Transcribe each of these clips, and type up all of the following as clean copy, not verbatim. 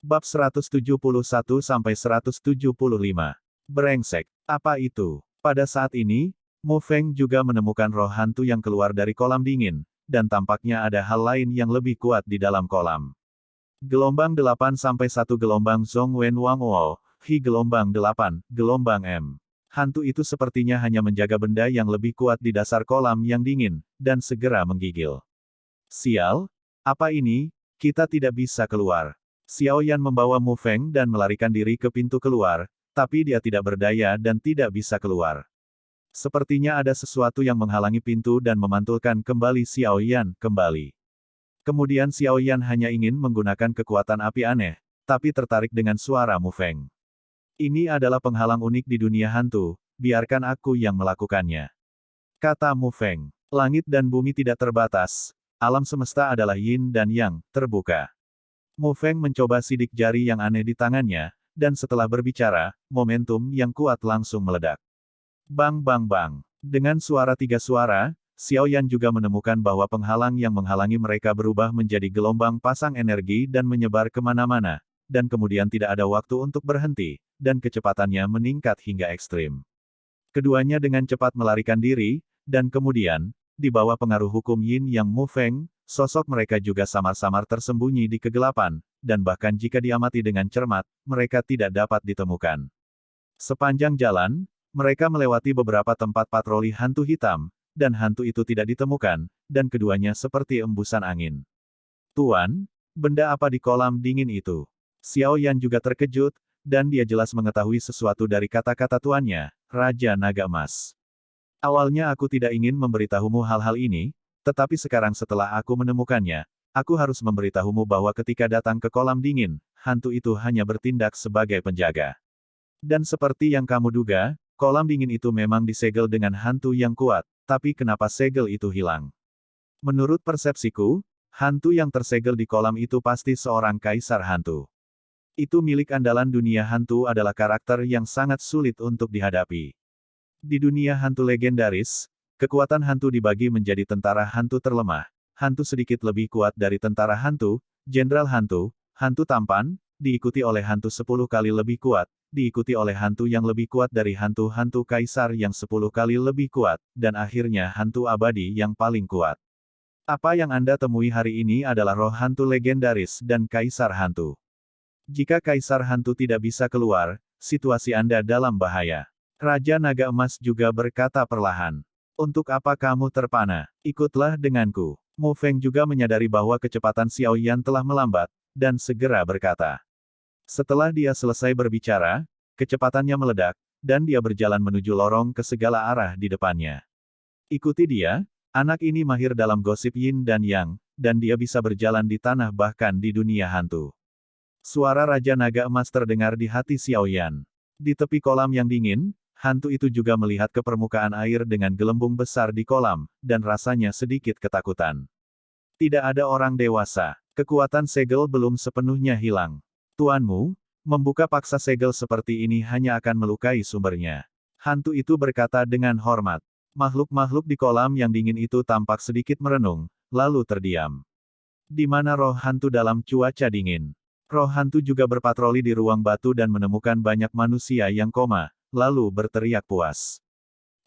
Bab 171-175. Brengsek. Apa itu? Pada saat ini, Mu Feng juga menemukan roh hantu yang keluar dari kolam dingin, dan tampaknya ada hal lain yang lebih kuat di dalam kolam. Gelombang 8 sampai 1 gelombang Zhong Wen Wang Wo, Hi gelombang 8, gelombang M. Hantu itu sepertinya hanya menjaga benda yang lebih kuat di dasar kolam yang dingin, dan segera menggigil. Sial, apa ini? Kita tidak bisa keluar. Xiao Yan membawa Mu Feng dan melarikan diri ke pintu keluar, tapi dia tidak berdaya dan tidak bisa keluar. Sepertinya ada sesuatu yang menghalangi pintu dan memantulkan kembali Xiao Yan kembali. Kemudian Xiao Yan hanya ingin menggunakan kekuatan api aneh, tapi tertarik dengan suara Mu Feng. Ini adalah penghalang unik di dunia hantu, biarkan aku yang melakukannya. Kata Mu Feng, langit dan bumi tidak terbatas, alam semesta adalah yin dan yang, terbuka. Mu Feng mencoba sidik jari yang aneh di tangannya, dan setelah berbicara, momentum yang kuat langsung meledak. Bang bang bang. Dengan suara 3 suara, Xiao Yan juga menemukan bahwa penghalang yang menghalangi mereka berubah menjadi gelombang pasang energi dan menyebar kemana-mana, dan kemudian tidak ada waktu untuk berhenti, dan kecepatannya meningkat hingga ekstrim. Keduanya dengan cepat melarikan diri, dan kemudian, di bawah pengaruh hukum Yin Yang Mu Feng, sosok mereka juga samar-samar tersembunyi di kegelapan, dan bahkan jika diamati dengan cermat, mereka tidak dapat ditemukan. Sepanjang jalan, mereka melewati beberapa tempat patroli hantu hitam, dan hantu itu tidak ditemukan, dan keduanya seperti embusan angin. Tuan, benda apa di kolam dingin itu? Xiao Yan juga terkejut, dan dia jelas mengetahui sesuatu dari kata-kata tuannya, Raja Naga Emas. Awalnya aku tidak ingin memberitahumu hal-hal ini, tetapi sekarang setelah aku menemukannya, aku harus memberitahumu bahwa ketika datang ke kolam dingin, hantu itu hanya bertindak sebagai penjaga. Dan seperti yang kamu duga, kolam dingin itu memang disegel dengan hantu yang kuat, tapi kenapa segel itu hilang? Menurut persepsiku, hantu yang tersegel di kolam itu pasti seorang kaisar hantu. Itu milik andalan dunia hantu adalah karakter yang sangat sulit untuk dihadapi. Di dunia hantu legendaris, kekuatan hantu dibagi menjadi tentara hantu terlemah, hantu sedikit lebih kuat dari tentara hantu, jenderal hantu, hantu tampan, diikuti oleh hantu 10 kali lebih kuat, diikuti oleh hantu yang lebih kuat dari hantu-hantu kaisar yang 10 kali lebih kuat, dan akhirnya hantu abadi yang paling kuat. Apa yang Anda temui hari ini adalah roh hantu legendaris dan kaisar hantu. Jika kaisar hantu tidak bisa keluar, situasi Anda dalam bahaya. Raja Naga Emas juga berkata perlahan. Untuk apa kamu terpana? Ikutlah denganku. Mu Feng juga menyadari bahwa kecepatan Xiao Yan telah melambat, dan segera berkata. Setelah dia selesai berbicara, kecepatannya meledak, dan dia berjalan menuju lorong ke segala arah di depannya. Ikuti dia, anak ini mahir dalam gosip yin dan yang, dan dia bisa berjalan di tanah bahkan di dunia hantu. Suara Raja Naga Emas terdengar di hati Xiao Yan. Di tepi kolam yang dingin, hantu itu juga melihat ke permukaan air dengan gelembung besar di kolam, dan rasanya sedikit ketakutan. Tidak ada orang dewasa. Kekuatan segel belum sepenuhnya hilang. Tuanmu, membuka paksa segel seperti ini hanya akan melukai sumbernya. Hantu itu berkata dengan hormat. Makhluk-makhluk di kolam yang dingin itu tampak sedikit merenung, lalu terdiam. Di mana roh hantu dalam cuaca dingin? Roh hantu juga berpatroli di ruang batu dan menemukan banyak manusia yang koma, lalu berteriak puas.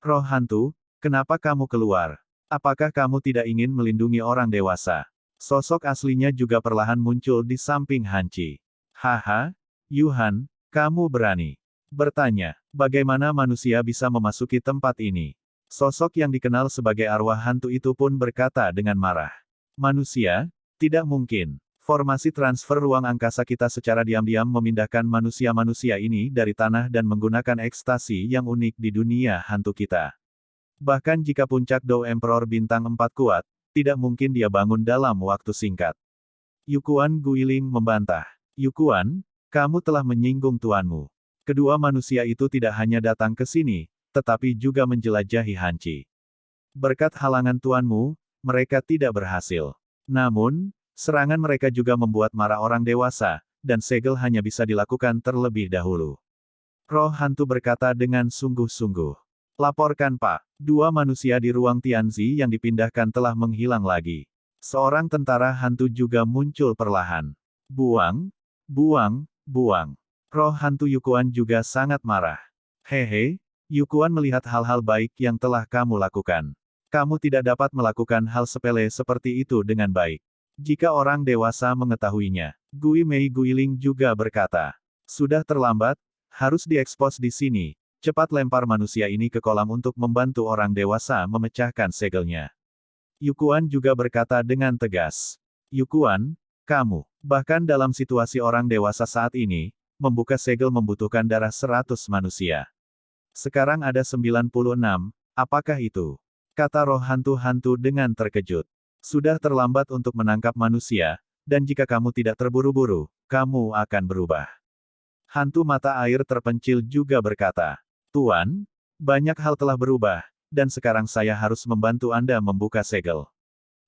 Roh hantu, kenapa kamu keluar? Apakah kamu tidak ingin melindungi orang dewasa? Sosok aslinya juga perlahan muncul di samping Hanci. Haha, Yuhan, kamu berani bertanya, bagaimana manusia bisa memasuki tempat ini? Sosok yang dikenal sebagai arwah hantu itu pun berkata dengan marah. Manusia? Tidak mungkin. Formasi transfer ruang angkasa kita secara diam-diam memindahkan manusia-manusia ini dari tanah dan menggunakan ekstasi yang unik di dunia hantu kita. Bahkan jika puncak Dou Emperor bintang 4 kuat, tidak mungkin dia bangun dalam waktu singkat. Yukuan Guiling membantah. Yukuan, kamu telah menyinggung tuanmu. Kedua manusia itu tidak hanya datang ke sini, tetapi juga menjelajahi Hanci. Berkat halangan tuanmu, mereka tidak berhasil. Namun, serangan mereka juga membuat marah orang dewasa, dan segel hanya bisa dilakukan terlebih dahulu. Roh hantu berkata dengan sungguh-sungguh. Laporkan Pak, 2 manusia di ruang Tianzi yang dipindahkan telah menghilang lagi. Seorang tentara hantu juga muncul perlahan. Buang, Buang, buang. Roh hantu Yukuan juga sangat marah. Hehe, Yukuan melihat hal-hal baik yang telah kamu lakukan. Kamu tidak dapat melakukan hal sepele seperti itu dengan baik. Jika orang dewasa mengetahuinya, Gui Mei Guiling juga berkata, sudah terlambat, harus diekspos di sini. Cepat lempar manusia ini ke kolam untuk membantu orang dewasa memecahkan segelnya. Yukuan juga berkata dengan tegas. Yukuan, kamu, bahkan dalam situasi orang dewasa saat ini, membuka segel membutuhkan darah 100 manusia. Sekarang ada 96, apakah itu? Kata roh hantu-hantu dengan terkejut. Sudah terlambat untuk menangkap manusia, dan jika kamu tidak terburu-buru, kamu akan berubah. Hantu mata air terpencil juga berkata, Tuan, banyak hal telah berubah, dan sekarang saya harus membantu Anda membuka segel.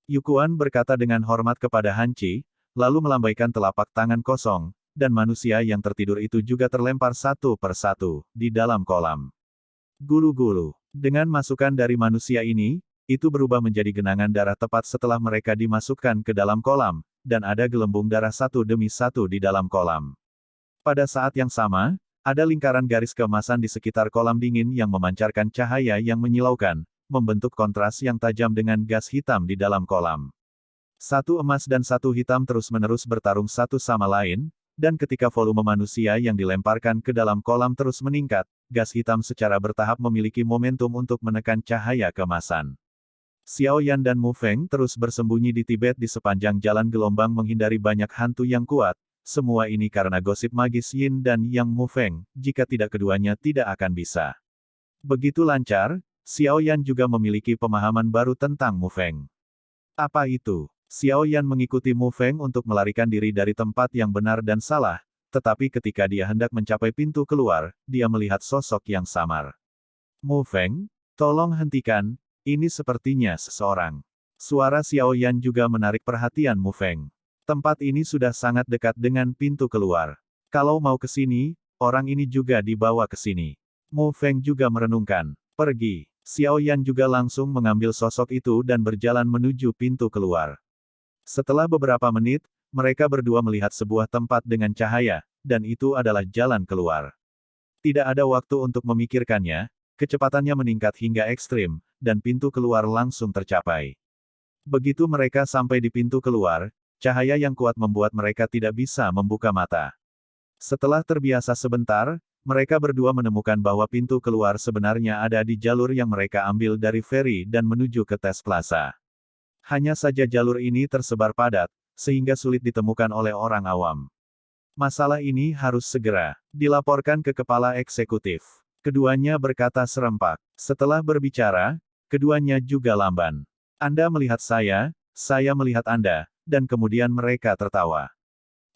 Yukuan berkata dengan hormat kepada Hanci, lalu melambaikan telapak tangan kosong, dan manusia yang tertidur itu juga terlempar satu persatu, di dalam kolam. Gulu-gulu. Dengan masukan dari manusia ini, itu berubah menjadi genangan darah tepat setelah mereka dimasukkan ke dalam kolam, dan ada gelembung darah satu demi satu di dalam kolam. Pada saat yang sama, ada lingkaran garis keemasan di sekitar kolam dingin yang memancarkan cahaya yang menyilaukan, membentuk kontras yang tajam dengan gas hitam di dalam kolam. Satu emas dan satu hitam terus-menerus bertarung satu sama lain, dan ketika volume manusia yang dilemparkan ke dalam kolam terus meningkat, gas hitam secara bertahap memiliki momentum untuk menekan cahaya keemasan. Xiao Yan dan Mu Feng terus bersembunyi di Tibet di sepanjang jalan gelombang menghindari banyak hantu yang kuat, semua ini karena gosip magis Yin dan Yang Mu Feng, jika tidak keduanya tidak akan bisa. Begitu lancar, Xiao Yan juga memiliki pemahaman baru tentang Mu Feng. Apa itu? Xiao Yan mengikuti Mu Feng untuk melarikan diri dari tempat yang benar dan salah, tetapi ketika dia hendak mencapai pintu keluar, dia melihat sosok yang samar. Mu Feng, tolong hentikan, ini sepertinya seseorang. Suara Xiao Yan juga menarik perhatian Mu Feng. Tempat ini sudah sangat dekat dengan pintu keluar. Kalau mau ke sini, orang ini juga dibawa ke sini. Mu Feng juga merenungkan. Pergi. Xiao Yan juga langsung mengambil sosok itu dan berjalan menuju pintu keluar. Setelah beberapa menit, mereka berdua melihat sebuah tempat dengan cahaya, dan itu adalah jalan keluar. Tidak ada waktu untuk memikirkannya, kecepatannya meningkat hingga ekstrim, dan pintu keluar langsung tercapai. Begitu mereka sampai di pintu keluar, cahaya yang kuat membuat mereka tidak bisa membuka mata. Setelah terbiasa sebentar, mereka berdua menemukan bahwa pintu keluar sebenarnya ada di jalur yang mereka ambil dari feri dan menuju ke Tes Plaza. Hanya saja jalur ini tersebar padat, sehingga sulit ditemukan oleh orang awam. Masalah ini harus segera dilaporkan ke kepala eksekutif. Keduanya berkata serempak. Setelah berbicara, keduanya juga lamban. Anda melihat saya melihat Anda, dan kemudian mereka tertawa.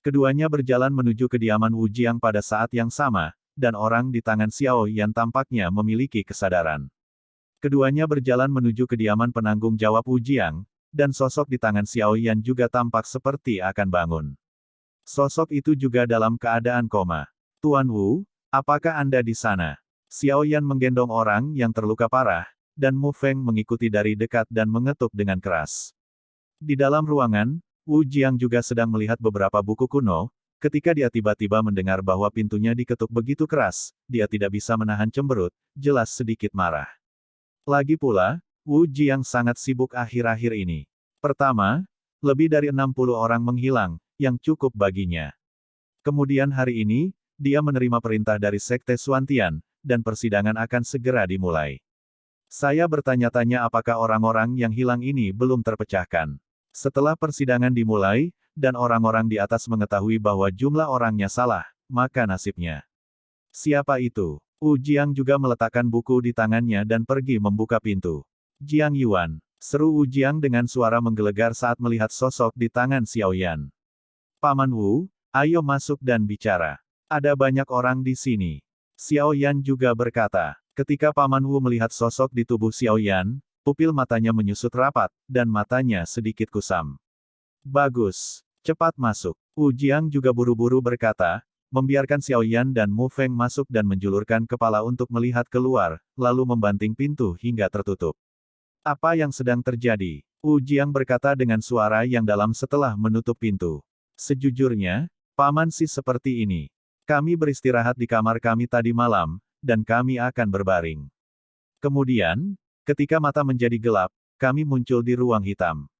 Keduanya berjalan menuju kediaman Wu Jiang pada saat yang sama, dan orang di tangan Xiao Yan tampaknya memiliki kesadaran. Keduanya berjalan menuju kediaman penanggung jawab Wu Jiang, dan sosok di tangan Xiao Yan juga tampak seperti akan bangun. Sosok itu juga dalam keadaan koma. Tuan Wu, apakah Anda di sana? Xiao Yan menggendong orang yang terluka parah, dan Mu Feng mengikuti dari dekat dan mengetuk dengan keras. Di dalam ruangan, Wu Jiang juga sedang melihat beberapa buku kuno, ketika dia tiba-tiba mendengar bahwa pintunya diketuk begitu keras, dia tidak bisa menahan cemberut, jelas sedikit marah. Lagi pula, Wu Jiang sangat sibuk akhir-akhir ini. Pertama, lebih dari 60 orang menghilang, yang cukup baginya. Kemudian hari ini, dia menerima perintah dari Sekte Xuantian, dan persidangan akan segera dimulai. Saya bertanya-tanya apakah orang-orang yang hilang ini belum terpecahkan. Setelah persidangan dimulai, dan orang-orang di atas mengetahui bahwa jumlah orangnya salah, maka nasibnya. Siapa itu? Wu Jiang juga meletakkan buku di tangannya dan pergi membuka pintu. Jiang Yuan, seru Wu Jiang dengan suara menggelegar saat melihat sosok di tangan Xiao Yan. Paman Wu, ayo masuk dan bicara. Ada banyak orang di sini. Xiao Yan juga berkata. Ketika Paman Wu melihat sosok di tubuh Xiao Yan, pupil matanya menyusut rapat, dan matanya sedikit kusam. Bagus. Cepat masuk. Wu Jiang juga buru-buru berkata, membiarkan Xiao Yan dan Mu Feng masuk dan menjulurkan kepala untuk melihat keluar, lalu membanting pintu hingga tertutup. Apa yang sedang terjadi? Wu Jiang berkata dengan suara yang dalam setelah menutup pintu. Sejujurnya, Paman sih seperti ini. Kami beristirahat di kamar kami tadi malam, dan kami akan berbaring. Kemudian, ketika mata menjadi gelap, kami muncul di ruang hitam.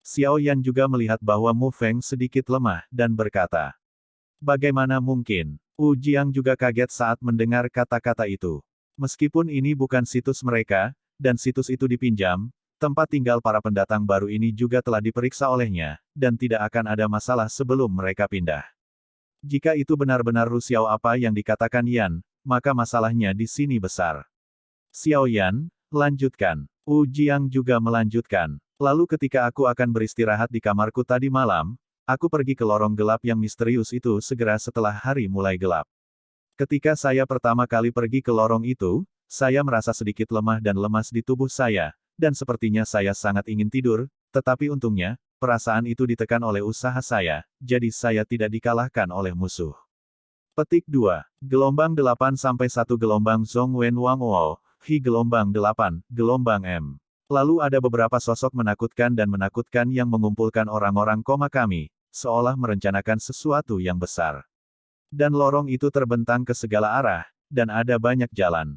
Xiao Yan juga melihat bahwa Mu Feng sedikit lemah, dan berkata, bagaimana mungkin? Wu Jiang juga kaget saat mendengar kata-kata itu. Meskipun ini bukan situs mereka, dan situs itu dipinjam, tempat tinggal para pendatang baru ini juga telah diperiksa olehnya, dan tidak akan ada masalah sebelum mereka pindah. Jika itu benar-benar Ru Xiao apa yang dikatakan Yan, maka masalahnya di sini besar. Xiao Yan, lanjutkan. Wu Jiang juga melanjutkan. Lalu ketika aku akan beristirahat di kamarku tadi malam, aku pergi ke lorong gelap yang misterius itu segera setelah hari mulai gelap. Ketika saya pertama kali pergi ke lorong itu, saya merasa sedikit lemah dan lemas di tubuh saya, dan sepertinya saya sangat ingin tidur, tetapi untungnya, perasaan itu ditekan oleh usaha saya, jadi saya tidak dikalahkan oleh musuh. Petik 2. Gelombang 8 sampai 1 gelombang Zhong Wen Wang Wo, Hi gelombang 8, gelombang M. Lalu ada beberapa sosok menakutkan dan menakutkan yang mengumpulkan orang-orang koma kami, seolah merencanakan sesuatu yang besar. Dan lorong itu terbentang ke segala arah, dan ada banyak jalan.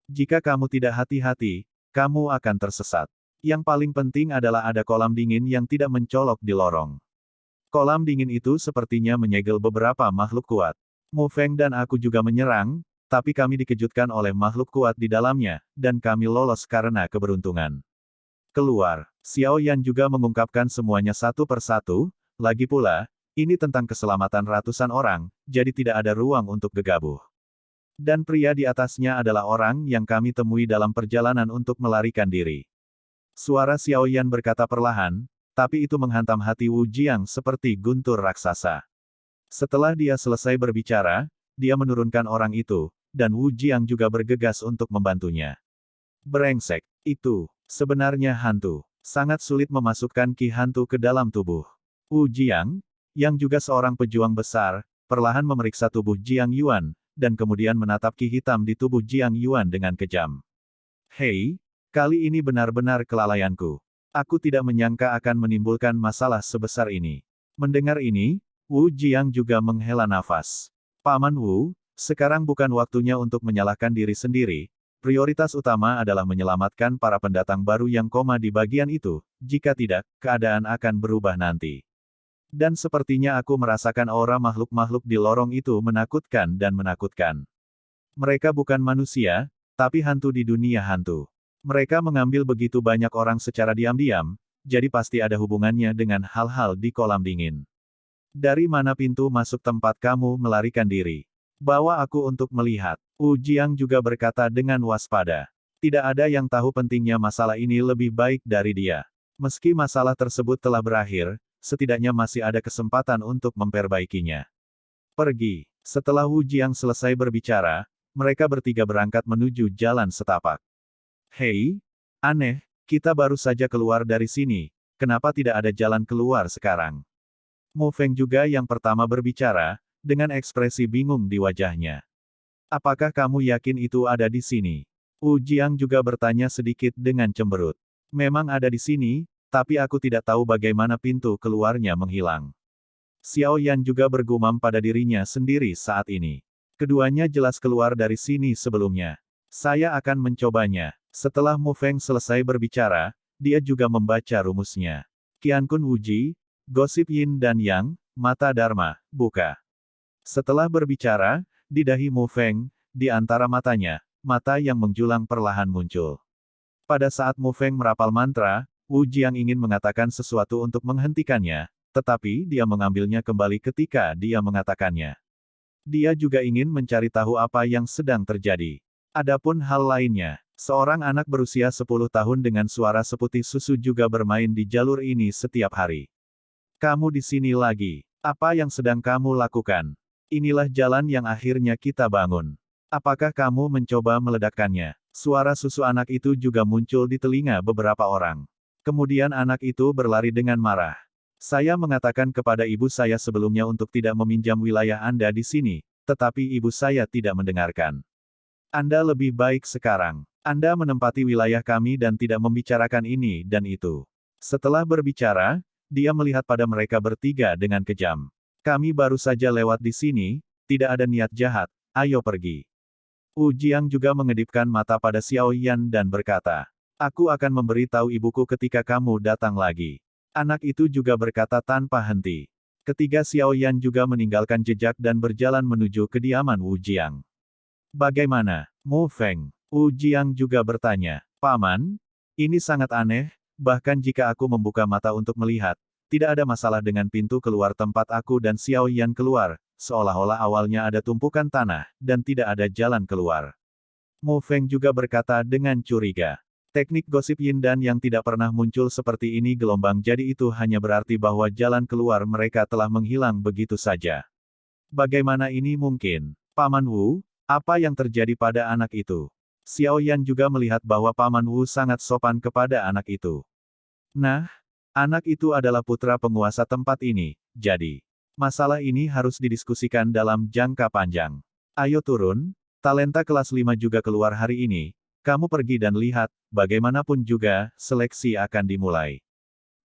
Jika kamu tidak hati-hati, kamu akan tersesat. Yang paling penting adalah ada kolam dingin yang tidak mencolok di lorong. Kolam dingin itu sepertinya menyegel beberapa makhluk kuat. Mu Feng dan aku juga menyerang, tapi kami dikejutkan oleh makhluk kuat di dalamnya, dan kami lolos karena keberuntungan. Keluar, Xiao Yan juga mengungkapkan semuanya satu persatu, lagi pula, ini tentang keselamatan ratusan orang, jadi tidak ada ruang untuk gegabah. Dan pria di atasnya adalah orang yang kami temui dalam perjalanan untuk melarikan diri. Suara Xiao Yan berkata perlahan, tapi itu menghantam hati Wu Jiang seperti guntur raksasa. Setelah dia selesai berbicara, dia menurunkan orang itu, dan Wu Jiang juga bergegas untuk membantunya. Brengsek, itu sebenarnya hantu. Sangat sulit memasukkan ki hantu ke dalam tubuh. Wu Jiang, yang juga seorang pejuang besar, perlahan memeriksa tubuh Jiang Yuan, dan kemudian menatap ki hitam di tubuh Jiang Yuan dengan kejam. Hei, kali ini benar-benar kelalaianku. Aku tidak menyangka akan menimbulkan masalah sebesar ini. Mendengar ini, Wu Jiang juga menghela nafas. Paman Wu, sekarang bukan waktunya untuk menyalahkan diri sendiri. Prioritas utama adalah menyelamatkan para pendatang baru yang koma di bagian itu, jika tidak, keadaan akan berubah nanti. Dan sepertinya aku merasakan aura makhluk-makhluk di lorong itu menakutkan dan menakutkan. Mereka bukan manusia, tapi hantu di dunia hantu. Mereka mengambil begitu banyak orang secara diam-diam, jadi pasti ada hubungannya dengan hal-hal di kolam dingin. Dari mana pintu masuk tempat kamu melarikan diri? Bawa aku untuk melihat. Wu Jiang juga berkata dengan waspada. Tidak ada yang tahu pentingnya masalah ini lebih baik dari dia. Meski masalah tersebut telah berakhir, setidaknya masih ada kesempatan untuk memperbaikinya. Pergi. Setelah Wu Jiang selesai berbicara, mereka bertiga berangkat menuju jalan setapak. Hei, aneh, kita baru saja keluar dari sini, kenapa tidak ada jalan keluar sekarang? Mu Feng juga yang pertama berbicara, dengan ekspresi bingung di wajahnya. Apakah kamu yakin itu ada di sini? Wu Jiang juga bertanya sedikit dengan cemberut. Memang ada di sini, tapi aku tidak tahu bagaimana pintu keluarnya menghilang. Xiao Yan juga bergumam pada dirinya sendiri saat ini. Keduanya jelas keluar dari sini sebelumnya. Saya akan mencobanya. Setelah Mu Feng selesai berbicara, dia juga membaca rumusnya. Qiankun Wuji, Gosip Yin dan Yang, Mata Dharma, buka. Setelah berbicara, di dahi Mu Feng, di antara matanya, mata yang menjulang perlahan muncul. Pada saat Mu Feng merapal mantra, Wu Jiang ingin mengatakan sesuatu untuk menghentikannya, tetapi dia mengambilnya kembali ketika dia mengatakannya. Dia juga ingin mencari tahu apa yang sedang terjadi. Adapun hal lainnya, seorang anak berusia 10 tahun dengan suara seputih susu juga bermain di jalur ini setiap hari. Kamu di sini lagi. Apa yang sedang kamu lakukan? Inilah jalan yang akhirnya kita bangun. Apakah kamu mencoba meledakkannya? Suara susu anak itu juga muncul di telinga beberapa orang. Kemudian anak itu berlari dengan marah. Saya mengatakan kepada ibu saya sebelumnya untuk tidak meminjam wilayah Anda di sini, tetapi ibu saya tidak mendengarkan. Anda lebih baik sekarang. Anda menempati wilayah kami dan tidak membicarakan ini dan itu. Setelah berbicara, dia melihat pada mereka bertiga dengan kejam. Kami baru saja lewat di sini, tidak ada niat jahat, ayo pergi. Wu Jiang juga mengedipkan mata pada Xiao Yan dan berkata, aku akan memberitahu ibuku ketika kamu datang lagi. Anak itu juga berkata tanpa henti. Ketiga Xiao Yan juga meninggalkan jejak dan berjalan menuju kediaman Wu Jiang. Bagaimana, Mu Feng? Wu Jiang juga bertanya, Paman, ini sangat aneh, bahkan jika aku membuka mata untuk melihat, tidak ada masalah dengan pintu keluar tempat aku dan Xiao Yan keluar, seolah-olah awalnya ada tumpukan tanah, dan tidak ada jalan keluar. Mu Feng juga berkata dengan curiga. Teknik gosip Yin Dan yang tidak pernah muncul seperti ini gelombang jadi itu hanya berarti bahwa jalan keluar mereka telah menghilang begitu saja. Bagaimana ini mungkin? Paman Wu, apa yang terjadi pada anak itu? Xiao Yan juga melihat bahwa Paman Wu sangat sopan kepada anak itu. Nah, anak itu adalah putra penguasa tempat ini, jadi masalah ini harus didiskusikan dalam jangka panjang. Ayo turun, talenta kelas 5 juga keluar hari ini, kamu pergi dan lihat, bagaimanapun juga, seleksi akan dimulai.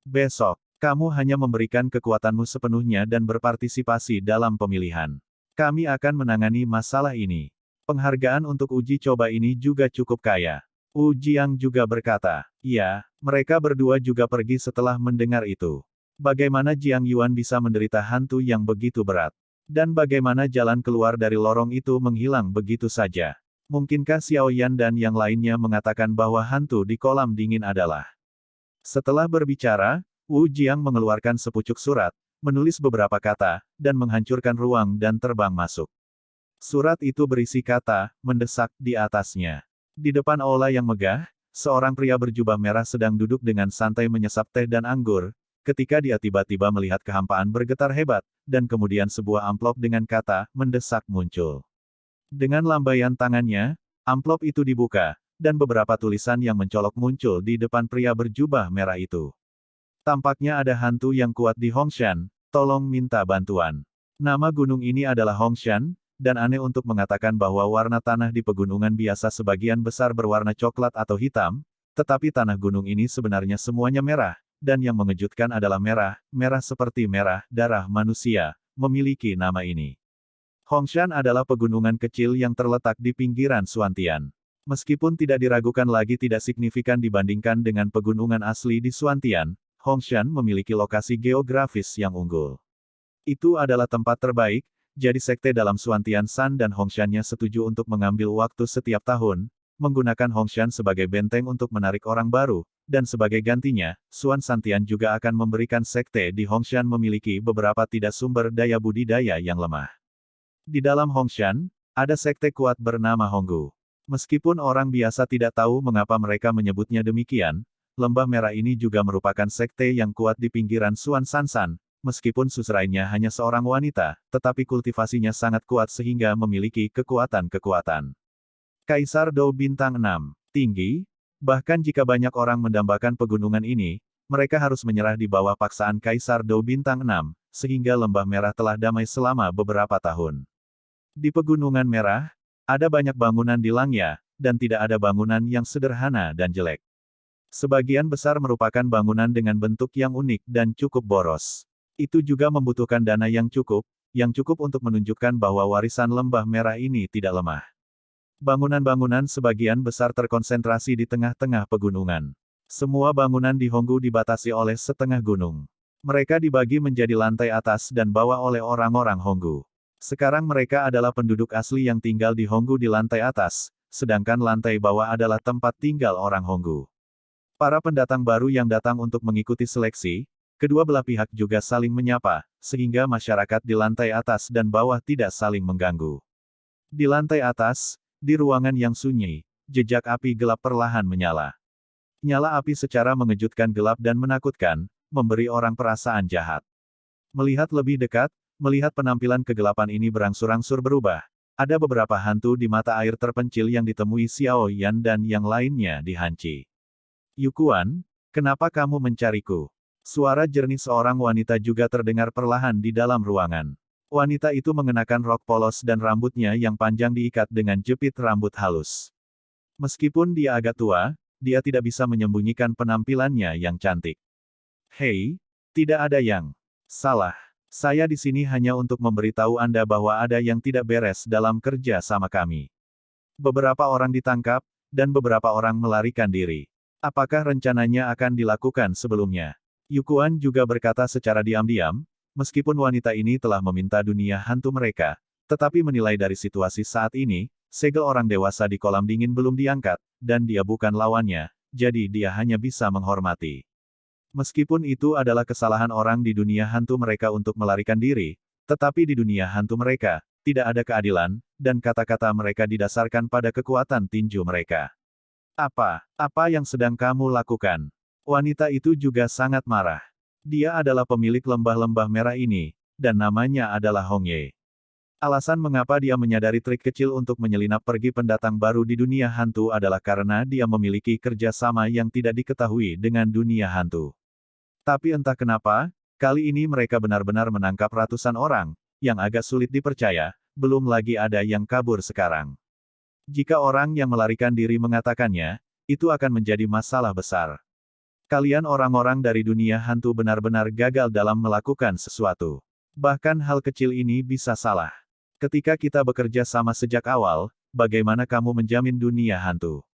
Besok, kamu hanya memberikan kekuatanmu sepenuhnya dan berpartisipasi dalam pemilihan. Kami akan menangani masalah ini. Penghargaan untuk uji coba ini juga cukup kaya. Wu Jiang juga berkata, iya, mereka berdua juga pergi setelah mendengar itu. Bagaimana Jiang Yuan bisa menderita hantu yang begitu berat? Dan bagaimana jalan keluar dari lorong itu menghilang begitu saja? Mungkinkah Xiao Yan dan yang lainnya mengatakan bahwa hantu di kolam dingin adalah? Setelah berbicara, Wu Jiang mengeluarkan sepucuk surat, menulis beberapa kata, dan menghancurkan ruang dan terbang masuk. Surat itu berisi kata, mendesak, di atasnya. Di depan aula yang megah, seorang pria berjubah merah sedang duduk dengan santai menyesap teh dan anggur, ketika dia tiba-tiba melihat kehampaan bergetar hebat, dan kemudian sebuah amplop dengan kata, mendesak muncul. Dengan lambaian tangannya, amplop itu dibuka, dan beberapa tulisan yang mencolok muncul di depan pria berjubah merah itu. Tampaknya ada hantu yang kuat di Hongshan, tolong minta bantuan. Nama gunung ini adalah Hongshan, dan aneh untuk mengatakan bahwa warna tanah di pegunungan biasa sebagian besar berwarna coklat atau hitam, tetapi tanah gunung ini sebenarnya semuanya merah, dan yang mengejutkan adalah merah, merah seperti merah, darah manusia, memiliki nama ini. Hongshan adalah pegunungan kecil yang terletak di pinggiran Suantian. Meskipun tidak diragukan lagi tidak signifikan dibandingkan dengan pegunungan asli di Suantian, Hongshan memiliki lokasi geografis yang unggul. Itu adalah tempat terbaik, jadi sekte dalam Suantian San dan Hongshannya setuju untuk mengambil waktu setiap tahun, menggunakan Hongshan sebagai benteng untuk menarik orang baru, dan sebagai gantinya, Suan Santian juga akan memberikan sekte di Hongshan memiliki beberapa tidak sumber daya budidaya yang lemah. Di dalam Hongshan, ada sekte kuat bernama Honggu. Meskipun orang biasa tidak tahu mengapa mereka menyebutnya demikian, lembah merah ini juga merupakan sekte yang kuat di pinggiran Suan Sansan. Meskipun suzerainnya hanya seorang wanita, tetapi kultivasinya sangat kuat sehingga memiliki kekuatan-kekuatan. Kaisar Dou Bintang 6. Tinggi, bahkan jika banyak orang mendambakan pegunungan ini, mereka harus menyerah di bawah paksaan Kaisar Dou Bintang 6, sehingga lembah merah telah damai selama beberapa tahun. Di Pegunungan Merah, ada banyak bangunan di Langya, dan tidak ada bangunan yang sederhana dan jelek. Sebagian besar merupakan bangunan dengan bentuk yang unik dan cukup boros. Itu juga membutuhkan dana yang cukup untuk menunjukkan bahwa warisan lembah merah ini tidak lemah. Bangunan-bangunan sebagian besar terkonsentrasi di tengah-tengah pegunungan. Semua bangunan di Honggu dibatasi oleh setengah gunung. Mereka dibagi menjadi lantai atas dan bawah oleh orang-orang Honggu. Sekarang mereka adalah penduduk asli yang tinggal di Honggu di lantai atas, sedangkan lantai bawah adalah tempat tinggal orang Honggu. Para pendatang baru yang datang untuk mengikuti seleksi, kedua belah pihak juga saling menyapa, sehingga masyarakat di lantai atas dan bawah tidak saling mengganggu. Di lantai atas, di ruangan yang sunyi, jejak api gelap perlahan menyala. Nyala api secara mengejutkan gelap dan menakutkan, memberi orang perasaan jahat. Melihat lebih dekat, melihat penampilan kegelapan ini berangsur-angsur berubah, ada beberapa hantu di mata air terpencil yang ditemui Xiao Yan dan yang lainnya di Hanci. Yukuan, kenapa kamu mencariku? Suara jernih seorang wanita juga terdengar perlahan di dalam ruangan. Wanita itu mengenakan rok polos dan rambutnya yang panjang diikat dengan jepit rambut halus. Meskipun dia agak tua, dia tidak bisa menyembunyikan penampilannya yang cantik. Hei, tidak ada yang salah. Saya di sini hanya untuk memberitahu Anda bahwa ada yang tidak beres dalam kerja sama kami. Beberapa orang ditangkap, dan beberapa orang melarikan diri. Apakah rencananya akan dilakukan sebelumnya? Yukuan juga berkata secara diam-diam, meskipun wanita ini telah meminta dunia hantu mereka, tetapi menilai dari situasi saat ini, segel orang dewasa di kolam dingin belum diangkat, dan dia bukan lawannya, jadi dia hanya bisa menghormati. Meskipun itu adalah kesalahan orang di dunia hantu mereka untuk melarikan diri, tetapi di dunia hantu mereka, tidak ada keadilan, dan kata-kata mereka didasarkan pada kekuatan tinju mereka. Apa yang sedang kamu lakukan? Wanita itu juga sangat marah. Dia adalah pemilik lembah-lembah merah ini, dan namanya adalah Hong Ye. Alasan mengapa dia menyadari trik kecil untuk menyelinap pergi pendatang baru di dunia hantu adalah karena dia memiliki kerjasama yang tidak diketahui dengan dunia hantu. Tapi entah kenapa, kali ini mereka benar-benar menangkap ratusan orang, yang agak sulit dipercaya, belum lagi ada yang kabur sekarang. Jika orang yang melarikan diri mengatakannya, itu akan menjadi masalah besar. Kalian orang-orang dari dunia hantu benar-benar gagal dalam melakukan sesuatu. Bahkan hal kecil ini bisa salah. Ketika kita bekerja sama sejak awal, bagaimana kamu menjamin dunia hantu?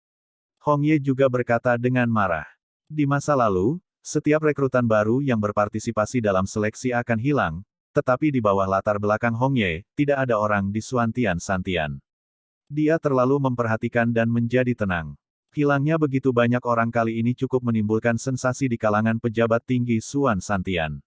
Hong Ye juga berkata dengan marah. Di masa lalu, setiap rekrutan baru yang berpartisipasi dalam seleksi akan hilang, tetapi di bawah latar belakang Hong Ye, tidak ada orang di Suantian Santian. Dia terlalu memperhatikan dan menjadi tenang. Hilangnya begitu banyak orang kali ini cukup menimbulkan sensasi di kalangan pejabat tinggi Suan Santian.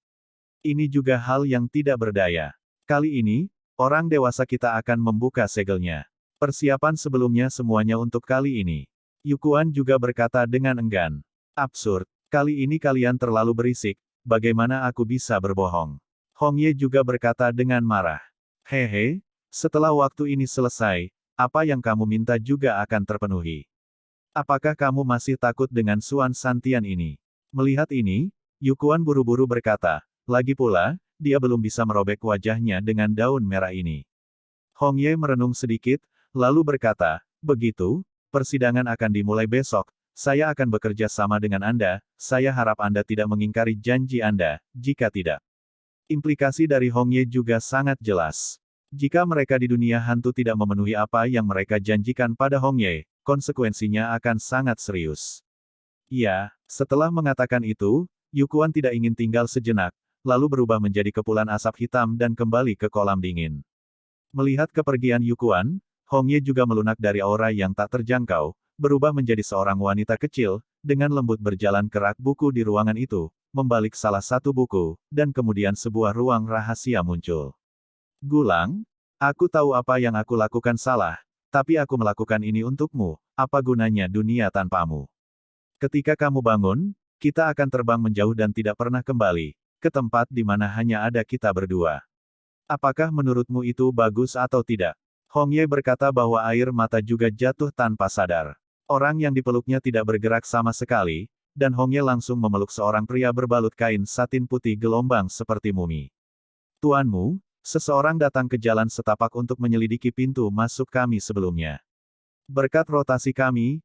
Ini juga hal yang tidak berdaya. Kali ini, orang dewasa kita akan membuka segelnya. Persiapan sebelumnya semuanya untuk kali ini. Yukuan juga berkata dengan enggan. Absurd. Kali ini kalian terlalu berisik, bagaimana aku bisa berbohong? Hong Ye juga berkata dengan marah. Hehe, setelah waktu ini selesai, apa yang kamu minta juga akan terpenuhi. Apakah kamu masih takut dengan Suan Santian ini? Melihat ini, Yukuan buru-buru berkata, lagi pula, dia belum bisa merobek wajahnya dengan daun merah ini. Hong Ye merenung sedikit, lalu berkata, begitu, persidangan akan dimulai besok, saya akan bekerja sama dengan Anda, saya harap Anda tidak mengingkari janji Anda, jika tidak. Implikasi dari Hong Ye juga sangat jelas. Jika mereka di dunia hantu tidak memenuhi apa yang mereka janjikan pada Hong Ye, konsekuensinya akan sangat serius. Ya, setelah mengatakan itu, Yukuan tidak ingin tinggal sejenak, lalu berubah menjadi kepulan asap hitam dan kembali ke kolam dingin. Melihat kepergian Yukuan, Hong Ye juga melunak dari aura yang tak terjangkau, berubah menjadi seorang wanita kecil, dengan lembut berjalan ke rak buku di ruangan itu, membalik salah satu buku, dan kemudian sebuah ruang rahasia muncul. Gulang, aku tahu apa yang aku lakukan salah, tapi aku melakukan ini untukmu, apa gunanya dunia tanpamu? Ketika kamu bangun, kita akan terbang menjauh dan tidak pernah kembali, ke tempat di mana hanya ada kita berdua. Apakah menurutmu itu bagus atau tidak? Hong Ye berkata bahwa air mata juga jatuh tanpa sadar. Orang yang dipeluknya tidak bergerak sama sekali, dan Hong Ye langsung memeluk seorang pria berbalut kain satin putih gelombang seperti mumi. Tuanmu, seseorang datang ke jalan setapak untuk menyelidiki pintu masuk kami sebelumnya. Berkat rotasi kami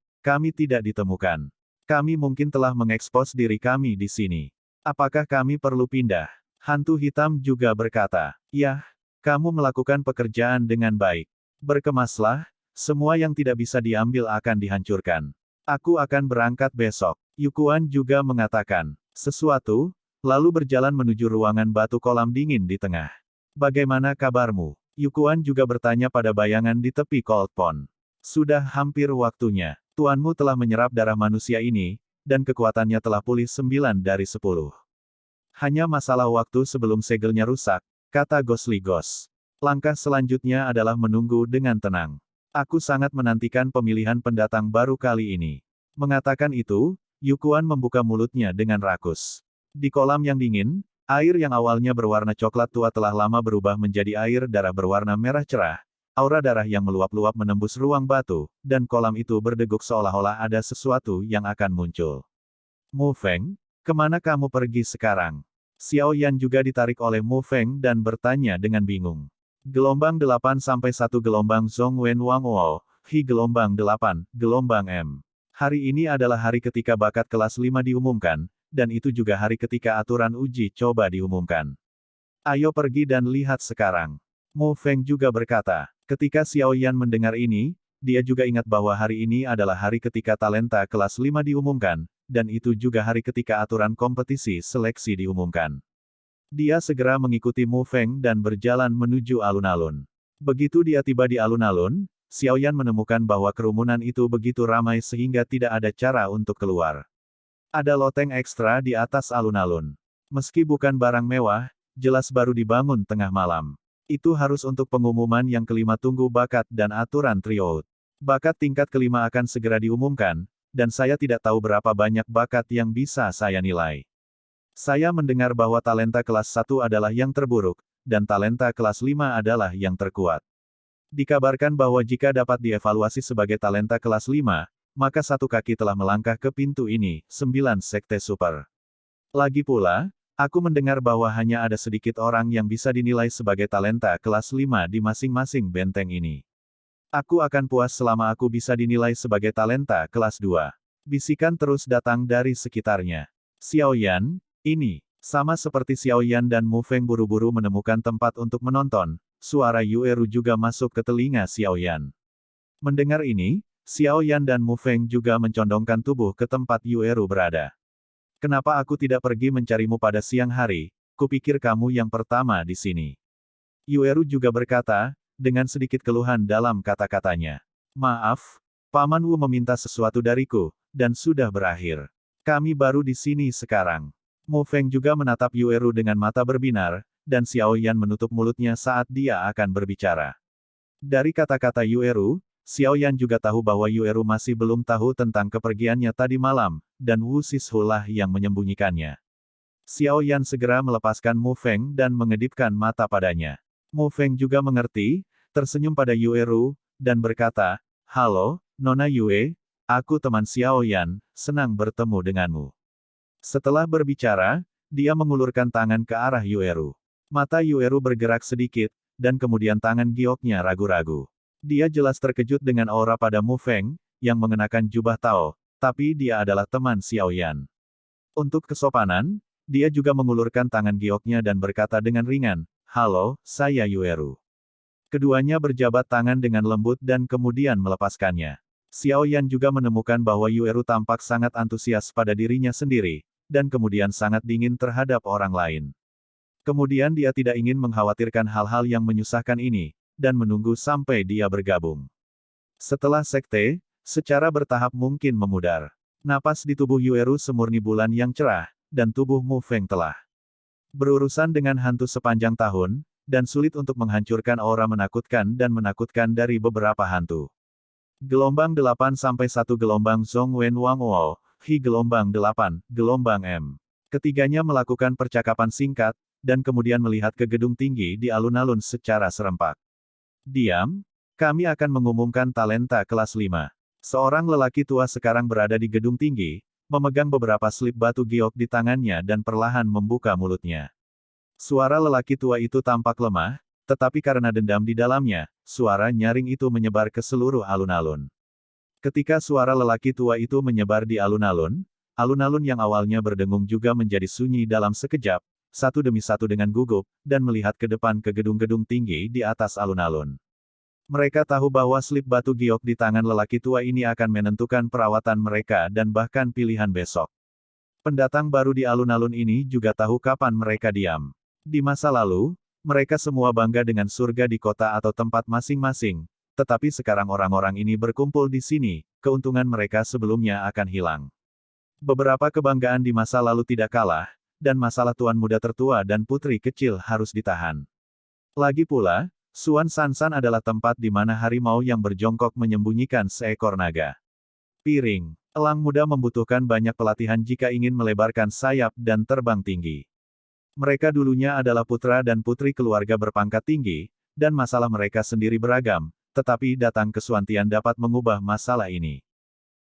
tidak ditemukan. Kami mungkin telah mengekspos diri kami di sini. Apakah kami perlu pindah? Hantu hitam juga berkata, yah, kamu melakukan pekerjaan dengan baik. Berkemaslah, semua yang tidak bisa diambil akan dihancurkan. Aku akan berangkat besok. Yukuan juga mengatakan sesuatu, lalu berjalan menuju ruangan batu kolam dingin di tengah. Bagaimana kabarmu? Yukuan juga bertanya pada bayangan di tepi Cold Pond. Sudah hampir waktunya. Tuanmu telah menyerap darah manusia ini, dan kekuatannya telah pulih 9 dari 10. Hanya masalah waktu sebelum segelnya rusak, kata Ghostly Ghost. Langkah selanjutnya adalah menunggu dengan tenang. Aku sangat menantikan pemilihan pendatang baru kali ini. Mengatakan itu, Yukuan membuka mulutnya dengan rakus. Di kolam yang dingin, air yang awalnya berwarna coklat tua telah lama berubah menjadi air darah berwarna merah cerah. Aura darah yang meluap-luap menembus ruang batu, dan kolam itu berdeguk seolah-olah ada sesuatu yang akan muncul. Mu Feng, kemana kamu pergi sekarang? Xiao Yan juga ditarik oleh Mu Feng dan bertanya dengan bingung. Gelombang 8 sampai 1 gelombang Zhong Wen Wang Wo, Hi gelombang 8, gelombang M. Hari ini adalah hari ketika bakat kelas 5 diumumkan, dan itu juga hari ketika aturan uji coba diumumkan. Ayo pergi dan lihat sekarang. Mo Feng juga berkata. Ketika Xiao Yan mendengar ini, dia juga ingat bahwa hari ini adalah hari ketika talenta kelas 5 diumumkan, dan itu juga hari ketika aturan kompetisi seleksi diumumkan. Dia segera mengikuti Mo Feng dan berjalan menuju alun-alun. Begitu dia tiba di alun-alun, Xiao Yan menemukan bahwa kerumunan itu begitu ramai sehingga tidak ada cara untuk keluar. Ada loteng ekstra di atas alun-alun. Meski bukan barang mewah, jelas baru dibangun tengah malam. Itu harus untuk pengumuman yang kelima tunggu bakat dan aturan tryout. Bakat tingkat kelima akan segera diumumkan, dan saya tidak tahu berapa banyak bakat yang bisa saya nilai. Saya mendengar bahwa talenta kelas 1 adalah yang terburuk, dan talenta kelas 5 adalah yang terkuat. Dikabarkan bahwa jika dapat dievaluasi sebagai talenta kelas 5, maka satu kaki telah melangkah ke pintu ini, 9 sekte super. Lagi pula, aku mendengar bahwa hanya ada sedikit orang yang bisa dinilai sebagai talenta kelas 5 di masing-masing benteng ini. Aku akan puas selama aku bisa dinilai sebagai talenta kelas 2. Bisikan terus datang dari sekitarnya. Xiao Yan, ini, sama seperti Xiao Yan dan Mo Feng buru-buru menemukan tempat untuk menonton, suara Yueru juga masuk ke telinga Xiao Yan. Mendengar ini, Xiao Yan dan Mo Feng juga mencondongkan tubuh ke tempat Yueru berada. Kenapa aku tidak pergi mencarimu pada siang hari? Kupikir kamu yang pertama di sini. Yueru juga berkata, dengan sedikit keluhan dalam kata-katanya. Maaf, Paman Wu meminta sesuatu dariku, dan sudah berakhir. Kami baru di sini sekarang. Mo Feng juga menatap Yueru dengan mata berbinar, dan Xiao Yan menutup mulutnya saat dia akan berbicara. Dari kata-kata Yueru, Xiao Yan juga tahu bahwa Yueru masih belum tahu tentang kepergiannya tadi malam, dan Wu Sishu lah yang menyembunyikannya. Xiao Yan segera melepaskan Mo Feng dan mengedipkan mata padanya. Mo Feng juga mengerti, tersenyum pada Yueru, dan berkata, "Halo, Nona Yue, aku teman Xiao Yan, senang bertemu denganmu." Setelah berbicara, dia mengulurkan tangan ke arah Yueru. Mata Yueru bergerak sedikit, dan kemudian tangan gioknya ragu-ragu. Dia jelas terkejut dengan aura pada Mo Feng, yang mengenakan jubah Tao, tapi dia adalah teman Xiao Yan. Untuk kesopanan, dia juga mengulurkan tangan gioknya dan berkata dengan ringan, "Halo, saya Yueru." Keduanya berjabat tangan dengan lembut dan kemudian melepaskannya. Xiao Yan juga menemukan bahwa Yueru tampak sangat antusias pada dirinya sendiri, dan kemudian sangat dingin terhadap orang lain. Kemudian dia tidak ingin mengkhawatirkan hal-hal yang menyusahkan ini, dan menunggu sampai dia bergabung. Setelah sekte, secara bertahap mungkin memudar. Napas di tubuh Yueru semurni bulan yang cerah, dan tubuh Mo Feng telah berurusan dengan hantu sepanjang tahun, dan sulit untuk menghancurkan aura menakutkan dan menakutkan dari beberapa hantu. Gelombang 8 sampai 1 gelombang Zhong Wen Wang Wo, Hi gelombang 8, gelombang M. Ketiganya melakukan percakapan singkat, dan kemudian melihat ke gedung tinggi di alun-alun secara serempak. Diam, kami akan mengumumkan talenta kelas 5. Seorang lelaki tua sekarang berada di gedung tinggi, memegang beberapa slip batu giok di tangannya dan perlahan membuka mulutnya. Suara lelaki tua itu tampak lemah, tetapi karena dendam di dalamnya, suara nyaring itu menyebar ke seluruh alun-alun. Ketika suara lelaki tua itu menyebar di alun-alun, alun-alun yang awalnya berdengung juga menjadi sunyi dalam sekejap, satu demi satu dengan gugup, dan melihat ke depan ke gedung-gedung tinggi di atas alun-alun. Mereka tahu bahwa slip batu giok di tangan lelaki tua ini akan menentukan perawatan mereka dan bahkan pilihan besok. Pendatang baru di alun-alun ini juga tahu kapan mereka diam. Di masa lalu, mereka semua bangga dengan surga di kota atau tempat masing-masing, tetapi sekarang orang-orang ini berkumpul di sini, keuntungan mereka sebelumnya akan hilang. Beberapa kebanggaan di masa lalu tidak kalah, dan masalah tuan muda tertua dan putri kecil harus ditahan. Lagi pula, Suan Sansan adalah tempat di mana harimau yang berjongkok menyembunyikan seekor naga. Piring, elang muda membutuhkan banyak pelatihan jika ingin melebarkan sayap dan terbang tinggi. Mereka dulunya adalah putra dan putri keluarga berpangkat tinggi, dan masalah mereka sendiri beragam, tetapi datang ke Suantian dapat mengubah masalah ini.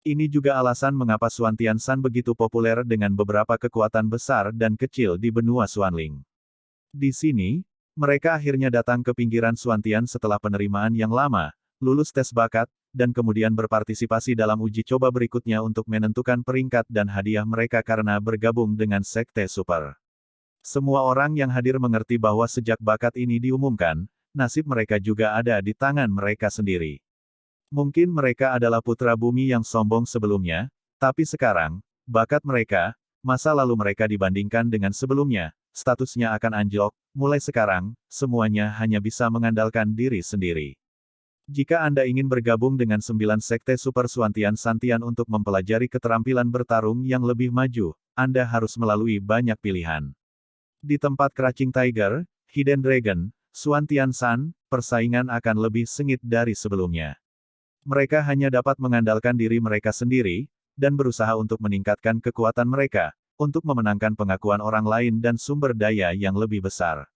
Ini juga alasan mengapa Suantian San begitu populer dengan beberapa kekuatan besar dan kecil di benua Suanling. Di sini, mereka akhirnya datang ke pinggiran Suantian setelah penerimaan yang lama, lulus tes bakat, dan kemudian berpartisipasi dalam uji coba berikutnya untuk menentukan peringkat dan hadiah mereka karena bergabung dengan Sekte Super. Semua orang yang hadir mengerti bahwa sejak bakat ini diumumkan, nasib mereka juga ada di tangan mereka sendiri. Mungkin mereka adalah putra bumi yang sombong sebelumnya, tapi sekarang, bakat mereka, masa lalu mereka dibandingkan dengan sebelumnya, statusnya akan anjlok. Mulai sekarang, semuanya hanya bisa mengandalkan diri sendiri. Jika Anda ingin bergabung dengan 9 sekte Super Suantian Santian untuk mempelajari keterampilan bertarung yang lebih maju, Anda harus melalui banyak pilihan. Di tempat Crouching Tiger, Hidden Dragon, Suantian San, persaingan akan lebih sengit dari sebelumnya. Mereka hanya dapat mengandalkan diri mereka sendiri, dan berusaha untuk meningkatkan kekuatan mereka, untuk memenangkan pengakuan orang lain dan sumber daya yang lebih besar.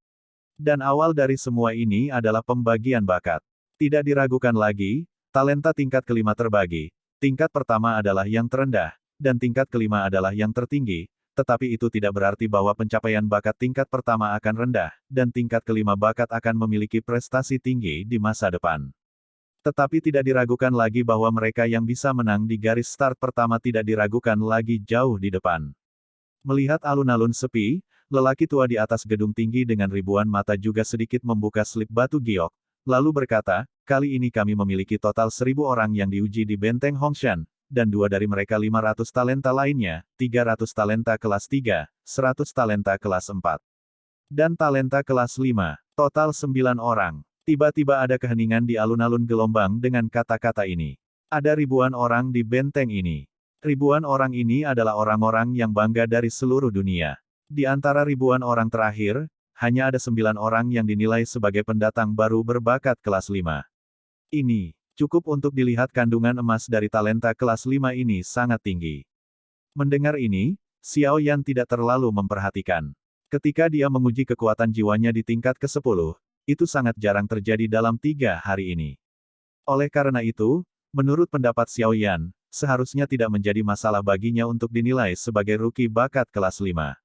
Dan awal dari semua ini adalah pembagian bakat. Tidak diragukan lagi, talenta tingkat kelima terbagi. Tingkat pertama adalah yang terendah, dan tingkat kelima adalah yang tertinggi, tetapi itu tidak berarti bahwa pencapaian bakat tingkat pertama akan rendah, dan tingkat kelima bakat akan memiliki prestasi tinggi di masa depan. Tetapi tidak diragukan lagi bahwa mereka yang bisa menang di garis start pertama tidak diragukan lagi jauh di depan. Melihat alun-alun sepi, lelaki tua di atas gedung tinggi dengan ribuan mata juga sedikit membuka slip batu giok, lalu berkata, kali ini kami memiliki total 1000 orang yang diuji di Benteng Hongshan, dan 2 dari mereka 500 talenta lainnya, 300 talenta kelas 3, 100 talenta kelas 4. Dan talenta kelas 5, total 9 orang. Tiba-tiba ada keheningan di alun-alun gelombang dengan kata-kata ini. Ada ribuan orang di benteng ini. Ribuan orang ini adalah orang-orang yang bangga dari seluruh dunia. Di antara ribuan orang terakhir, hanya ada 9 orang yang dinilai sebagai pendatang baru berbakat kelas 5. Ini, cukup untuk dilihat kandungan emas dari talenta kelas 5 ini sangat tinggi. Mendengar ini, Xiao Yan tidak terlalu memperhatikan. Ketika dia menguji kekuatan jiwanya di tingkat ke-10, itu sangat jarang terjadi dalam 3 hari ini. Oleh karena itu, menurut pendapat Xiao Yan, seharusnya tidak menjadi masalah baginya untuk dinilai sebagai rookie bakat kelas 5.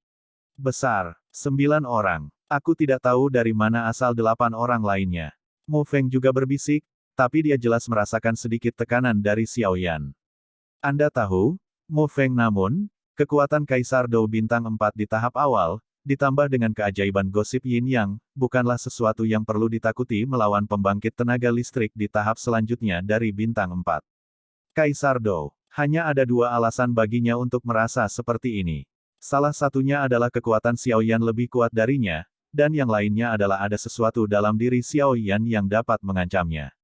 Besar, 9 orang. Aku tidak tahu dari mana asal 8 orang lainnya. Mu Feng juga berbisik, tapi dia jelas merasakan sedikit tekanan dari Xiao Yan. Anda tahu, Mu Feng namun, kekuatan Kaisar Dou bintang 4 di tahap awal, ditambah dengan keajaiban gosip Yin Yang, bukanlah sesuatu yang perlu ditakuti melawan pembangkit tenaga listrik di tahap selanjutnya dari bintang 4. Kaisar Dou. Hanya ada 2 alasan baginya untuk merasa seperti ini. Salah satunya adalah kekuatan Xiao Yan lebih kuat darinya, dan yang lainnya adalah ada sesuatu dalam diri Xiao Yan yang dapat mengancamnya.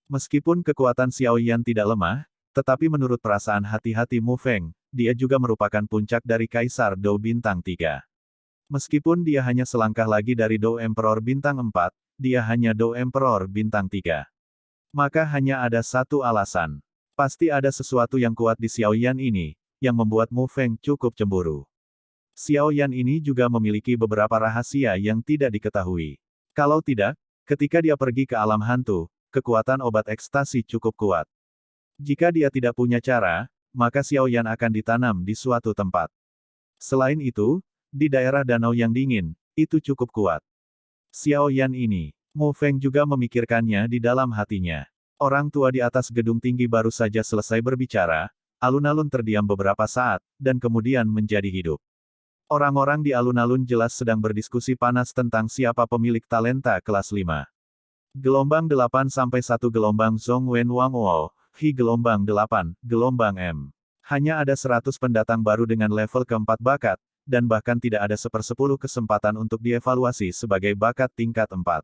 Meskipun kekuatan Xiao Yan tidak lemah, tetapi menurut perasaan hati-hati Mu Feng, dia juga merupakan puncak dari Kaisar Dou bintang 3. Meskipun dia hanya selangkah lagi dari Dou Emperor bintang 4, dia hanya Dou Emperor bintang 3. Maka hanya ada satu alasan. Pasti ada sesuatu yang kuat di Xiao Yan ini, yang membuat Mu Feng cukup cemburu. Xiao Yan ini juga memiliki beberapa rahasia yang tidak diketahui. Kalau tidak, ketika dia pergi ke alam hantu, kekuatan obat ekstasi cukup kuat. Jika dia tidak punya cara, maka Xiao Yan akan ditanam di suatu tempat. Selain itu, di daerah danau yang dingin, itu cukup kuat. Xiao Yan ini, Mu Feng juga memikirkannya di dalam hatinya. Orang tua di atas gedung tinggi baru saja selesai berbicara, alun-alun terdiam beberapa saat, dan kemudian menjadi hidup. Orang-orang di alun-alun jelas sedang berdiskusi panas tentang siapa pemilik talenta kelas 5. Gelombang 8 sampai 1 gelombang Zhong Wen Wang Wo, Hi gelombang 8, gelombang M. Hanya ada 100 pendatang baru dengan level keempat bakat, dan bahkan tidak ada 1/10 kesempatan untuk dievaluasi sebagai bakat tingkat 4.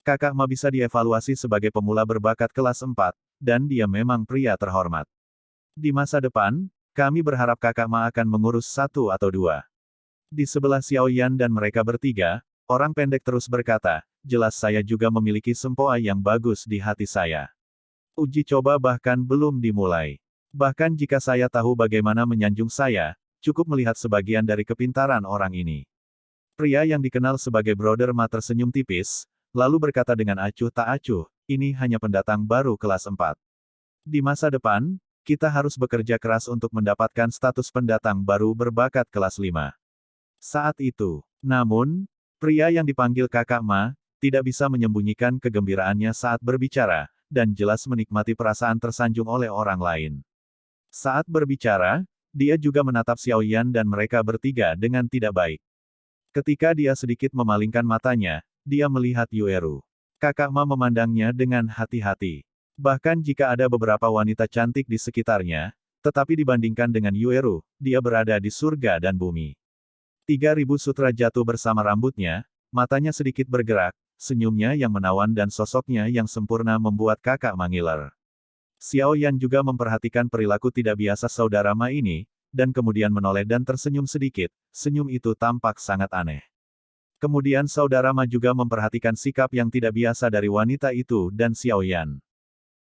Kakak Ma bisa dievaluasi sebagai pemula berbakat kelas 4, dan dia memang pria terhormat. Di masa depan, kami berharap Kakak Ma akan mengurus 1 atau 2. Di sebelah Xiao Yan dan mereka bertiga, orang pendek terus berkata, jelas saya juga memiliki sempoa yang bagus di hati saya. Uji coba bahkan belum dimulai. Bahkan jika saya tahu bagaimana menyanjung saya, cukup melihat sebagian dari kepintaran orang ini. Pria yang dikenal sebagai Brother Ma tersenyum tipis, lalu berkata dengan acuh tak acuh, ini hanya pendatang baru kelas 4. Di masa depan, kita harus bekerja keras untuk mendapatkan status pendatang baru berbakat kelas 5. Saat itu, namun, pria yang dipanggil Kakak Ma, tidak bisa menyembunyikan kegembiraannya saat berbicara, dan jelas menikmati perasaan tersanjung oleh orang lain. Saat berbicara, dia juga menatap Xiao Yan dan mereka bertiga dengan tidak baik. Ketika dia sedikit memalingkan matanya, dia melihat Yueru. Kakak Ma memandangnya dengan hati-hati. Bahkan jika ada beberapa wanita cantik di sekitarnya, tetapi dibandingkan dengan Yueru, dia berada di surga dan bumi. 3000 sutra jatuh bersama rambutnya, matanya sedikit bergerak, senyumnya yang menawan dan sosoknya yang sempurna membuat kakak mengiler. Xiao Yan juga memperhatikan perilaku tidak biasa saudara Ma ini, dan kemudian menoleh dan tersenyum sedikit, senyum itu tampak sangat aneh. Kemudian saudara Ma juga memperhatikan sikap yang tidak biasa dari wanita itu dan Xiao Yan.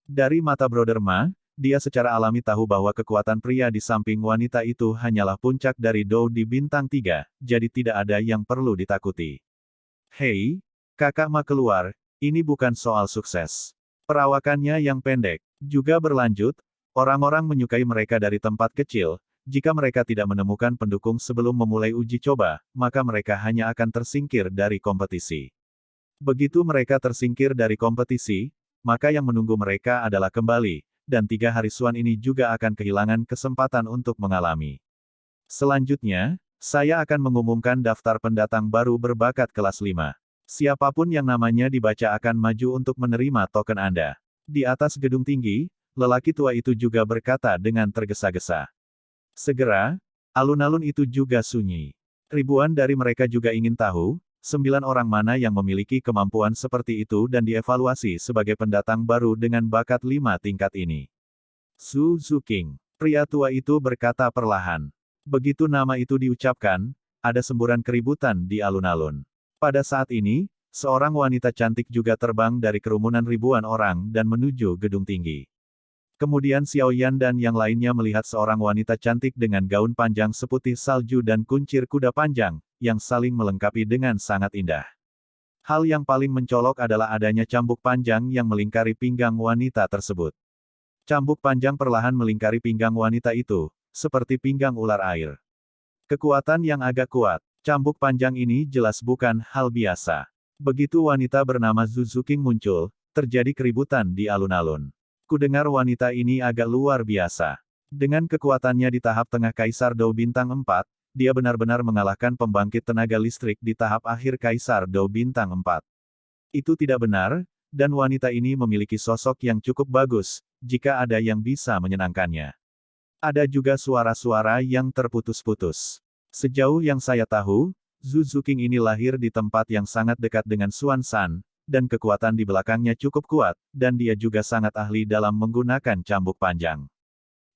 Dari mata Brother Ma, dia secara alami tahu bahwa kekuatan pria di samping wanita itu hanyalah puncak dari Dou di bintang 3, jadi tidak ada yang perlu ditakuti. Hei, kakak Ma keluar, ini bukan soal sukses. Perawakannya yang pendek juga berlanjut, orang-orang menyukai mereka dari tempat kecil. Jika mereka tidak menemukan pendukung sebelum memulai uji coba, maka mereka hanya akan tersingkir dari kompetisi. Begitu mereka tersingkir dari kompetisi, maka yang menunggu mereka adalah kembali, dan 3 hari Suan ini juga akan kehilangan kesempatan untuk mengalami. Selanjutnya, saya akan mengumumkan daftar pendatang baru berbakat kelas 5. Siapapun yang namanya dibaca akan maju untuk menerima token Anda. Di atas gedung tinggi, lelaki tua itu juga berkata dengan tergesa-gesa. Segera, alun-alun itu juga sunyi. Ribuan dari mereka juga ingin tahu, 9 orang mana yang memiliki kemampuan seperti itu dan dievaluasi sebagai pendatang baru dengan bakat 5 tingkat ini. Su Zuking, pria tua itu berkata perlahan. Begitu nama itu diucapkan, ada semburan keributan di alun-alun. Pada saat ini, seorang wanita cantik juga terbang dari kerumunan ribuan orang dan menuju gedung tinggi. Kemudian Xiao Yan dan yang lainnya melihat seorang wanita cantik dengan gaun panjang seputih salju dan kuncir kuda panjang, yang saling melengkapi dengan sangat indah. Hal yang paling mencolok adalah adanya cambuk panjang yang melingkari pinggang wanita tersebut. Cambuk panjang perlahan melingkari pinggang wanita itu, seperti pinggang ular air. Kekuatan yang agak kuat, cambuk panjang ini jelas bukan hal biasa. Begitu wanita bernama Zhu Zuking muncul, terjadi keributan di alun-alun. Kudengar wanita ini agak luar biasa. Dengan kekuatannya di tahap tengah Kaisar Dou Bintang 4, dia benar-benar mengalahkan pembangkit tenaga listrik di tahap akhir Kaisar Dou Bintang 4. Itu tidak benar, dan wanita ini memiliki sosok yang cukup bagus, jika ada yang bisa menyenangkannya. Ada juga suara-suara yang terputus-putus. Sejauh yang saya tahu, Zhu Zuking ini lahir di tempat yang sangat dekat dengan Xuan San, dan kekuatan di belakangnya cukup kuat, dan dia juga sangat ahli dalam menggunakan cambuk panjang.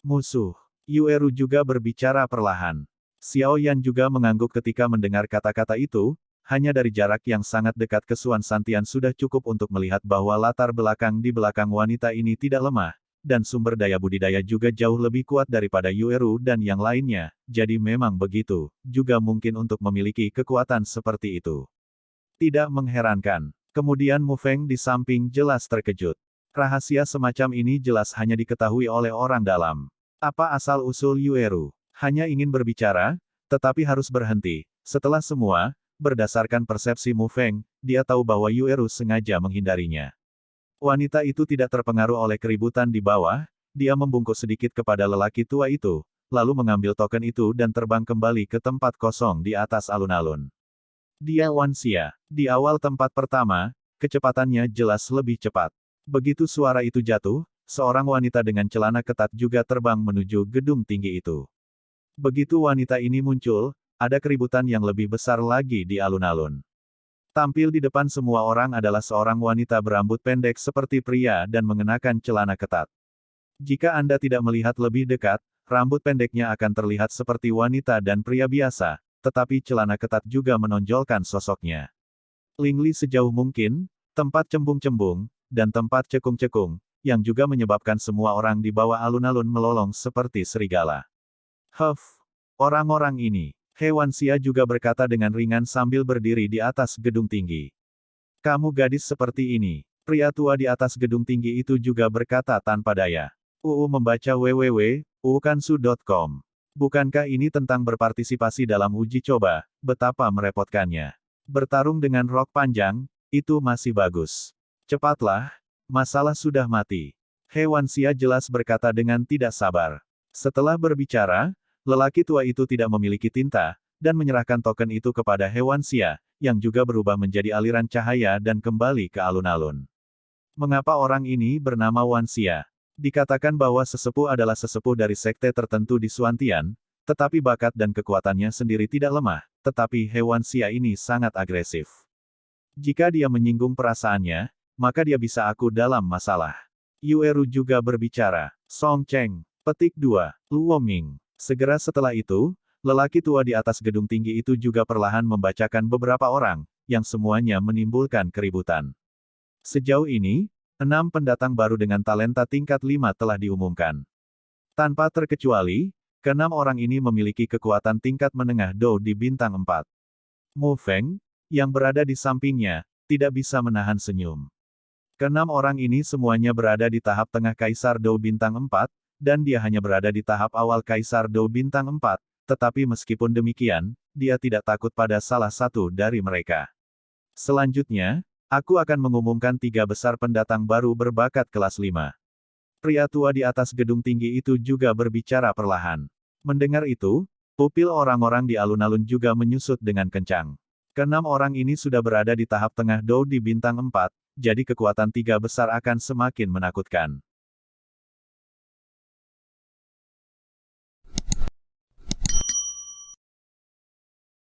Musuh. Yueru juga berbicara perlahan. Xiao Yan juga mengangguk ketika mendengar kata-kata itu, hanya dari jarak yang sangat dekat ke Xuan Santian sudah cukup untuk melihat bahwa latar belakang di belakang wanita ini tidak lemah, dan sumber daya budidaya juga jauh lebih kuat daripada Yueru dan yang lainnya, jadi memang begitu, juga mungkin untuk memiliki kekuatan seperti itu. Tidak mengherankan. Kemudian Mu Feng di samping jelas terkejut. Rahasia semacam ini jelas hanya diketahui oleh orang dalam. Apa asal-usul Yueru? Hanya ingin berbicara, tetapi harus berhenti. Setelah semua, berdasarkan persepsi Mu Feng, dia tahu bahwa Yueru sengaja menghindarinya. Wanita itu tidak terpengaruh oleh keributan di bawah, dia membungkuk sedikit kepada lelaki tua itu, lalu mengambil token itu dan terbang kembali ke tempat kosong di atas alun-alun. Dia Wanxia. Di awal tempat pertama, kecepatannya jelas lebih cepat. Begitu suara itu jatuh, seorang wanita dengan celana ketat juga terbang menuju gedung tinggi itu. Begitu wanita ini muncul, ada keributan yang lebih besar lagi di alun-alun. Tampil di depan semua orang adalah seorang wanita berambut pendek seperti pria dan mengenakan celana ketat. Jika Anda tidak melihat lebih dekat, rambut pendeknya akan terlihat seperti wanita dan pria biasa, tetapi celana ketat juga menonjolkan sosoknya. Lingli sejauh mungkin, tempat cembung-cembung, dan tempat cekung-cekung, yang juga menyebabkan semua orang di bawah alun-alun melolong seperti serigala. Orang-orang ini. Hewan Xia juga berkata dengan ringan sambil berdiri di atas gedung tinggi. Kamu gadis seperti ini. Pria tua di atas gedung tinggi itu juga berkata tanpa daya. Membaca www.uukansu.com. Bukankah ini tentang berpartisipasi dalam uji coba, betapa merepotkannya. Bertarung dengan rok panjang, itu masih bagus. Cepatlah, masalah sudah mati. Hewan Xia jelas berkata dengan tidak sabar. Setelah berbicara, lelaki tua itu tidak memiliki tinta, dan menyerahkan token itu kepada hewan Xia, yang juga berubah menjadi aliran cahaya dan kembali ke alun-alun. Mengapa orang ini bernama Wan Xia? Dikatakan bahwa sesepuh adalah sesepuh dari sekte tertentu di Suantian, tetapi bakat dan kekuatannya sendiri tidak lemah, tetapi hewan Xia ini sangat agresif. Jika dia menyinggung perasaannya, maka dia bisa aku dalam masalah. Yueru juga berbicara. Song Cheng. Petik 2. Luo Ming. Segera setelah itu, lelaki tua di atas gedung tinggi itu juga perlahan membacakan beberapa orang, yang semuanya menimbulkan keributan. Sejauh ini, 6 pendatang baru dengan talenta tingkat 5 telah diumumkan. Tanpa terkecuali, ke-6 orang ini memiliki kekuatan tingkat menengah Dou di bintang 4. Mu Feng, yang berada di sampingnya, tidak bisa menahan senyum. Ke-6 orang ini semuanya berada di tahap tengah Kaisar Dou bintang 4, dan dia hanya berada di tahap awal Kaisar Dou bintang 4, tetapi meskipun demikian, dia tidak takut pada salah satu dari mereka. Selanjutnya, aku akan mengumumkan 3 besar pendatang baru berbakat kelas 5. Pria tua di atas gedung tinggi itu juga berbicara perlahan. Mendengar itu, pupil orang-orang di alun-alun juga menyusut dengan kencang. Ke-6 orang ini sudah berada di tahap tengah Dou di bintang 4, jadi kekuatan 3 besar akan semakin menakutkan.